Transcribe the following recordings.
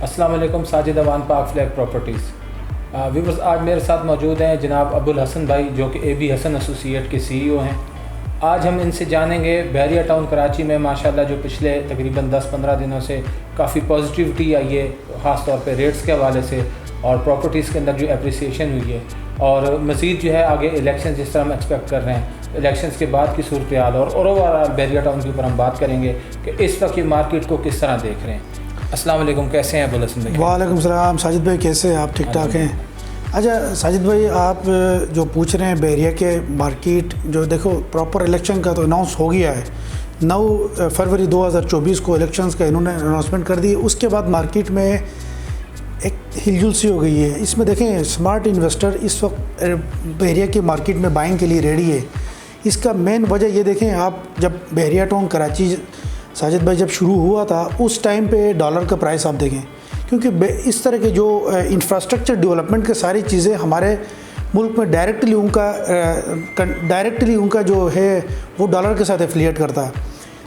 अस्सलाम वालेकुम। साजिद अवान पाक फ्लैग प्रॉपर्टीज़ व्यूवर्स, आज मेरे साथ मौजूद हैं जनाब अबुल हसन भाई, जो कि AB हसन एसोसिएट के CEO हैं। आज हम इनसे जानेंगे बहरिया टाउन कराची में माशाल्लाह जो पिछले तकरीबन 10-15 दिनों से काफ़ी पॉजिटिविटी आई है, ख़ास तौर पे रेट्स के हवाले से और प्रॉपर्टीज़ के अंदर जो एप्रिसिएशन हुई है, और मज़ीद जो है आगे इलेक्शन जिस तरह हम एक्सपेक्ट कर रहे हैं, इलेक्शंस के बाद की सूरत हाल और ओवरऑल बहरिया टाउन के ऊपर हम बात करेंगे कि इस वक्त ये मार्केट को किस तरह देख रहे हैं। अस्सलाम वालेकुम, कैसे हैं अबुल हसन भाई? वालेकुम सलाम साजिद भाई, कैसे हैं आप? ठीक ठाक हैं? अच्छा साजिद भाई, आप जो पूछ रहे हैं बहरिया के मार्केट, जो देखो प्रॉपर इलेक्शन का तो अनाउंस हो गया है। 9 फरवरी 2024 को इलेक्शंस का इन्होंने अनाउंसमेंट कर दी। उसके बाद मार्केट में एक हिलजुल सी हो गई है। इसमें देखें, स्मार्ट इन्वेस्टर इस वक्त बहरिया के मार्केट में बाइंग के लिए रेडी है। इसका मेन वजह ये देखें, आप जब बहरिया टाउन कराची साजिद भाई जब शुरू हुआ था, उस टाइम पे डॉलर का प्राइस आप देखें, क्योंकि इस तरह के जो इंफ्रास्ट्रक्चर डेवलपमेंट के सारी चीज़ें हमारे मुल्क में डायरेक्टली उनका जो है वो डॉलर के साथ एफिलिएट करता है।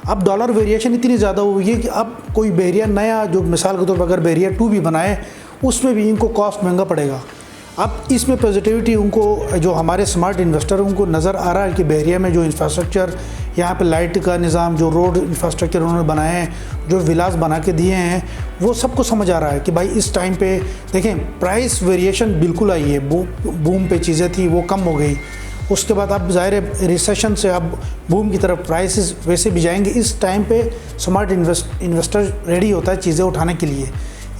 अब डॉलर वेरिएशन इतनी ज़्यादा हुई है कि अब कोई बहरिया नया, जो मिसाल के तौर पर अगर बहरिया 2 भी बनाए, उसमें भी इनको कॉस्ट महंगा पड़ेगा। अब इसमें पॉजिटिविटी उनको, जो हमारे स्मार्ट इन्वेस्टर, उनको नज़र आ रहा है कि बहरिया में जो इंफ्रास्ट्रक्चर, यहाँ पे लाइट का निज़ाम, जो रोड इंफ्रास्ट्रक्चर उन्होंने बनाए हैं, जो विलास बना के दिए हैं, वो सबको समझ आ रहा है कि भाई इस टाइम पे देखें प्राइस वेरिएशन बिल्कुल आई है। बूम पे चीज़ें थी वो कम हो गई। उसके बाद अब ज़ाहिर है रिसेशन से अब बूम की तरफ प्राइसेस वैसे भी जाएंगे। इस टाइम पे स्मार्ट इन्वेस्टर रेडी होता है चीज़ें उठाने के लिए।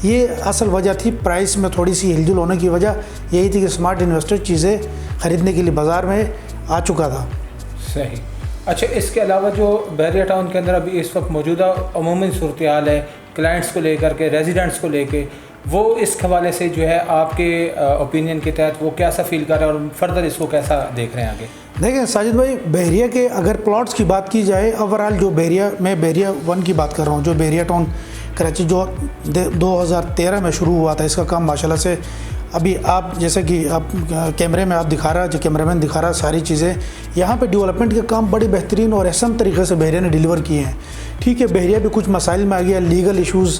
ये असल वजह थी, प्राइस में थोड़ी सी हिलजुल होने की वजह यही थी कि स्मार्ट इन्वेस्टर चीज़ें ख़रीदने के लिए बाज़ार में आ चुका था। सही। अच्छा, इसके अलावा जो बहरिया टाउन के अंदर अभी इस वक्त मौजूदा अमूमी सूरत हाल है, क्लाइंट्स को लेकर के, रेजिडेंट्स को लेके, वो इस हवाले से जो है आपके ओपिनियन के तहत वो कैसा फील कर रहे हैं और फर्दर इसको कैसा देख रहे हैं आगे? देखें साजिद भाई, बहरिया के अगर प्लॉट्स की बात की जाए, ओवरऑल जो मैं बहरिया 1 की बात कर रहा हूँ, जो बहरिया टाउन कराची जो 2013 में शुरू हुआ था, इसका काम माशाल्लाह से अभी आप जैसे कि आप कैमरे में आप दिखा रहा, जो कैमरामैन दिखा रहा, सारी चीज़ें यहाँ पे डेवलपमेंट के काम बड़ी बेहतरीन और अहसन तरीके से बहरिया ने डिलीवर किए हैं। ठीक है, बहरिया भी कुछ मसाइल में आ गया, लीगल इश्यूज़,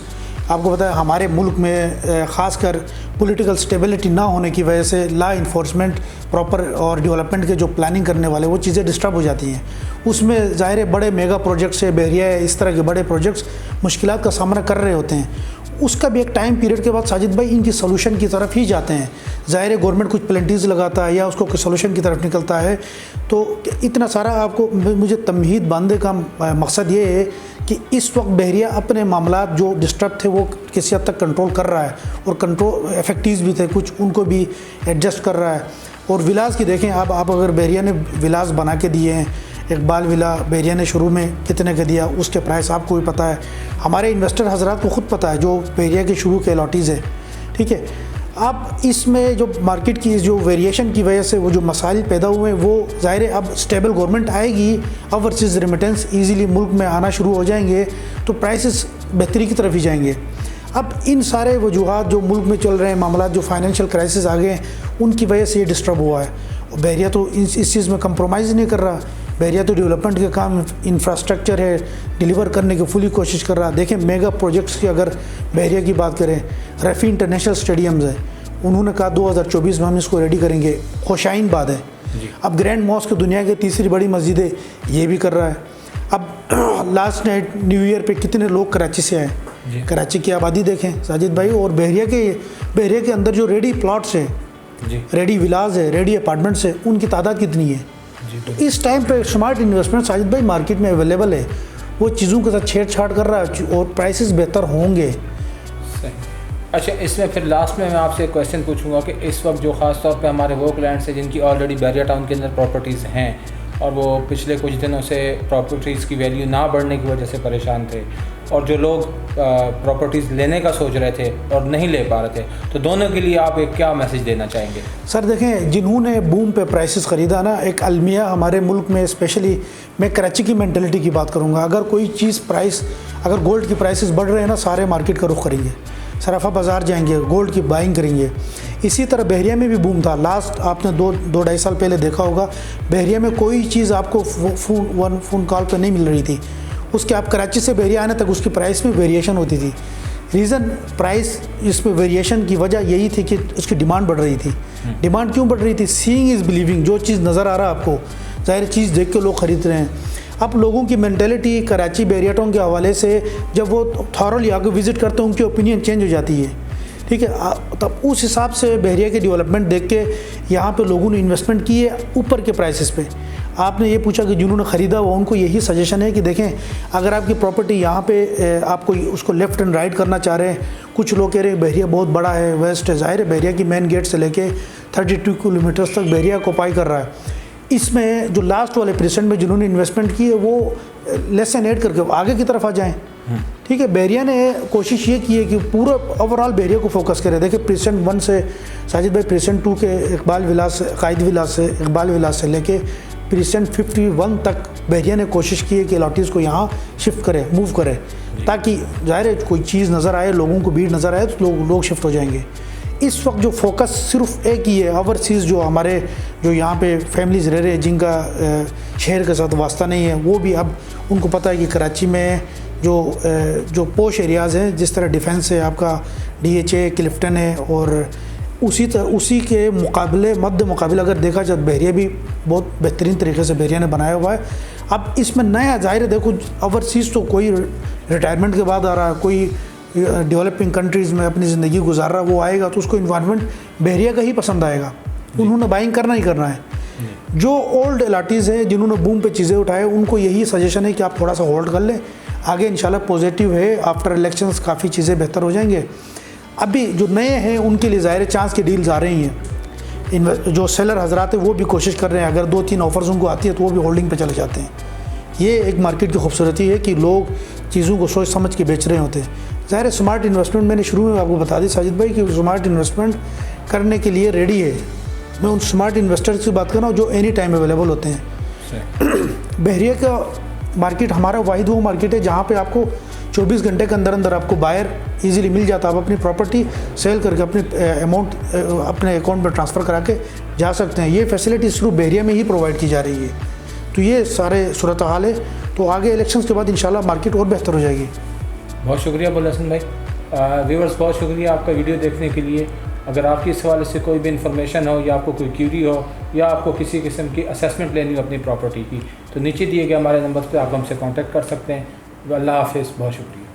आपको पता है हमारे मुल्क में ख़ासकर पॉलिटिकल स्टेबिलिटी ना होने की वजह से लॉ इन्फोर्समेंट प्रॉपर और डेवलपमेंट के जो प्लानिंग करने वाले वो चीज़ें डिस्टर्ब हो जाती हैं। उसमें ज़ाहिर है बड़े मेगा प्रोजेक्ट्स है, बहरिया है, इस तरह के बड़े प्रोजेक्ट्स मुश्किलात का सामना कर रहे होते हैं। उसका भी एक टाइम पीरियड के बाद साजिद भाई इनकी सोल्यूशन की तरफ ही जाते हैं। ज़ाहिर है गवर्नमेंट कुछ प्लेंटीज लगाता है या उसको कोई सोल्यूशन की तरफ निकलता है, तो इतना सारा आपको मुझे तमहीद बांधने का मकसद ये है कि इस वक्त बहरिया अपने मामलात जो डिस्टर्ब थे वो किसी हद तक कंट्रोल कर रहा है, और कंट्रोल इफेक्टिव भी थे कुछ, उनको भी एडजस्ट कर रहा है। और विलास की देखें आप अगर बहरिया ने विलास बना के दिए हैं, इकबाल विला बहरिया ने शुरू में कितने का दिया, उसके प्राइस आपको भी पता है, हमारे इन्वेस्टर हजरात को ख़ुद पता है, जो बहरिया के शुरू के अलॉटीज़ है। ठीक है, अब इसमें जो मार्केट की जो वेरिएशन की वजह से वो जो मसाइल पैदा हुए हैं, वो ज़ाहिर है अब स्टेबल गवर्नमेंट आएगी, ओवरसीज़ रेमिटेंस ईज़िली मुल्क में आना शुरू हो जाएंगे, तो प्राइसेस बेहतरी की तरफ ही जाएंगे। अब इन सारे वजूहात जो मुल्क में चल रहे हैं मामला, जो फाइनेंशियल क्राइसिस आ गए हैं, उनकी वजह से ये डिस्टर्ब हुआ है। और बहरिया तो इस चीज़ में कंप्रोमाइज़ नहीं कर रहा। बहरिया तो डेवलपमेंट के काम, इंफ्रास्ट्रक्चर है, डिलीवर करने की फुली कोशिश कर रहा है। देखें मेगा प्रोजेक्ट्स की अगर बहरिया की बात करें, रफ़ी इंटरनेशनल स्टेडियम्स है, उन्होंने कहा 2024 में हम इसको रेडी करेंगे, खुशाइन बात है। अब ग्रैंड मॉस्क दुनिया की तीसरी बड़ी मस्जिद है, ये भी कर रहा है। अब लास्ट नाइट न्यू ईयर पे कितने लोग कराची से आए, कराची की आबादी देखें साजिद भाई, और बहरिया के अंदर जो रेडी प्लॉट्स हैं, रेडी विलाज है, रेडी अपार्टमेंट्स है, उनकी तादाद कितनी है। तो इस टाइम पे स्मार्ट इन्वेस्टमेंट साजिद भाई मार्केट में अवेलेबल है, वो चीज़ों के साथ छेड़छाड़ कर रहा है और प्राइसेस बेहतर होंगे। अच्छा, इसमें फिर लास्ट में मैं आपसे एक क्वेश्चन पूछूंगा कि इस वक्त जो ख़ास तौर पे हमारे वो क्लाइंट्स हैं जिनकी ऑलरेडी बहरिया टाउन के अंदर प्रॉपर्टीज़ हैं और वो पिछले कुछ दिनों से प्रॉपर्टीज़ की वैल्यू ना बढ़ने की वजह से परेशान थे, और जो लोग प्रॉपर्टीज़ लेने का सोच रहे थे और नहीं ले पा रहे थे, तो दोनों के लिए आप एक क्या मैसेज देना चाहेंगे? सर देखें, जिन्होंने बूम पे प्राइसेस ख़रीदा ना, एक अलमिया हमारे मुल्क में, स्पेशली मैं कराची की मेंटलिटी की बात करूँगा, अगर कोई चीज़ प्राइस, अगर गोल्ड की प्राइसेस बढ़ रहे हैं ना, सारे मार्केट का रुख करेंगे, सराफा बाज़ार जाएंगे, गोल्ड की बाइंग करेंगे। इसी तरह बहरिया में भी बूम था। लास्ट आपने 2-2.5 साल पहले देखा होगा, बहरिया में कोई चीज़ आपको फ़ोन कॉल पे नहीं मिल रही थी। उसके आप कराची से बहरिया आने तक उसकी प्राइस में वेरिएशन होती थी। रीज़न प्राइस इस पे वेरिएशन की वजह यही थी कि उसकी डिमांड बढ़ रही थी। डिमांड क्यों बढ़ रही थी? Seeing is believing. जो चीज़ नज़र आ रहा है आपको, ज़ाहिर चीज़ देख के लोग ख़रीद रहे हैं। अब लोगों की मेंटेलिटी कराची बहरिया टाउन के हवाले से जब वो थॉरली आके विज़िट करते हैं, उनकी ओपिनियन चेंज हो जाती है, ठीक है। तब उस हिसाब से बहरिया के डेवलपमेंट देख के यहाँ पे लोगों ने इन्वेस्टमेंट की है ऊपर के प्राइसेस पे। आपने ये पूछा कि जिन्होंने ख़रीदा हुआ, उनको यही सजेशन है कि देखें, अगर आपकी प्रॉपर्टी यहाँ पे आपको उसको लेफ़्ट एंड राइट करना चाह रहे हैं, कुछ लोग कह रहे हैं बहरिया बहुत बड़ा है, वेस्ट है, ज़ाहिर है बहरिया की मेन गेट से लेके 32 किलोमीटर्स तक बहरिया ऑक्यूपाई कर रहा है। इसमें जो लास्ट वाले परसेंट में जिन्होंने इन्वेस्टमेंट की है वो लेस एंड ऐड करके आगे की तरफ आ जाएँ, ठीक है। बहरिया ने कोशिश ये की है कि पूरा ओवरऑल बहरिया को फोकस करें। देखिए प्रेसिडेंट 1 से साजिद भाई, प्रेसिडेंट 2 के इकबाल विलास, कायद विलास से, इकबाल विलास से लेके प्रेसिडेंट 51 तक बहरिया ने कोशिश की है कि अलॉटीज़ को यहाँ शिफ्ट करें, मूव करें, ताकि ज़ाहिर है कोई चीज़ नज़र आए, लोगों को भीड़ नज़र आए तो लोग शिफ्ट हो जाएंगे। इस वक्त जो फोकस सिर्फ एक ही है, ओवरसीज़ जो हमारे जो यहाँ पे फैमिलीज़ रह रहे हैं, जिनका शहर के साथ वास्ता नहीं है, वो भी अब उनको पता है कि कराची में जो पोश एरियाज़ हैं, जिस तरह डिफेंस है, आपका DHA, क्लिफ्टन है, और उसी के मुकाबले मध्य मुकाबले अगर देखा जाए, बहरिया भी बहुत बेहतरीन तरीके से बहरिया ने बनाया हुआ है। अब इसमें नया ज़ाहिर है, देखो ओवरसीज़ तो कोई रिटायरमेंट के बाद आ रहा है, कोई डेवलपिंग कंट्रीज़ में अपनी ज़िंदगी गुजार रहा है, वो आएगा तो उसको इन्वायरमेंट बहरिया का ही पसंद आएगा, उन्होंने बाइंग करना ही करना है। जो ओल्ड अलाटीज़ हैं, जिन्होंने बूम पे चीज़ें उठाए, उनको यही सजेशन है कि आप थोड़ा सा होल्ड कर लें, आगे इंशाल्लाह पॉजिटिव है, आफ्टर इलेक्शंस काफ़ी चीज़ें बेहतर हो जाएंगे। अभी जो नए हैं उनके लिए ज़ाहिर चांस की डील्स आ रही हैं, जो सेलर हजरात हैं वो भी कोशिश कर रहे हैं, अगर 2-3 ऑफर्स उनको आती है तो वो भी होल्डिंग पे चले जाते हैं। ये एक मार्केट की खूबसूरती है कि लोग चीज़ों को सोच समझ के बेच रहे होते हैं। ज़ाहिर स्मार्ट इन्वेस्टमेंट मैंने शुरू में आपको बता दी साजिद भाई कि स्मार्ट इन्वेस्टमेंट करने के लिए रेडी है। मैं उन स्मार्ट इन्वेस्टर्स की बात कर रहा हूँ जो एनी टाइम अवेलेबल होते हैं। बहरिया का मार्केट हमारा वाहिद वो मार्केट है जहाँ पे आपको 24 घंटे के अंदर अंदर आपको बायर इजीली मिल जाता है। आप अपनी प्रॉपर्टी सेल करके अपने अमाउंट अपने अकाउंट में ट्रांसफ़र करा के जा सकते हैं। ये फैसिलिटी सिर्फ बहरिया में ही प्रोवाइड की जा रही है। तो ये सारे सूरत हाल है। तो आगे इलेक्शंस के बाद इंशाल्लाह मार्केट और बेहतर हो जाएगी। बहुत शुक्रिया अबुल हसन भाई। व्यूअर्स बहुत शुक्रिया आपका वीडियो देखने के लिए। अगर आपकी इस हवाले से कोई भी इन्फॉर्मेशन हो या आपको कोई क्यूरी हो या आपको किसी किस्म की असेसमेंट लेनी हो अपनी प्रॉपर्टी की, तो नीचे दिए गए हमारे नंबर पर आप हमसे कांटेक्ट कर सकते हैं। अल्लाह हाफ़िज़, बहुत शुक्रिया।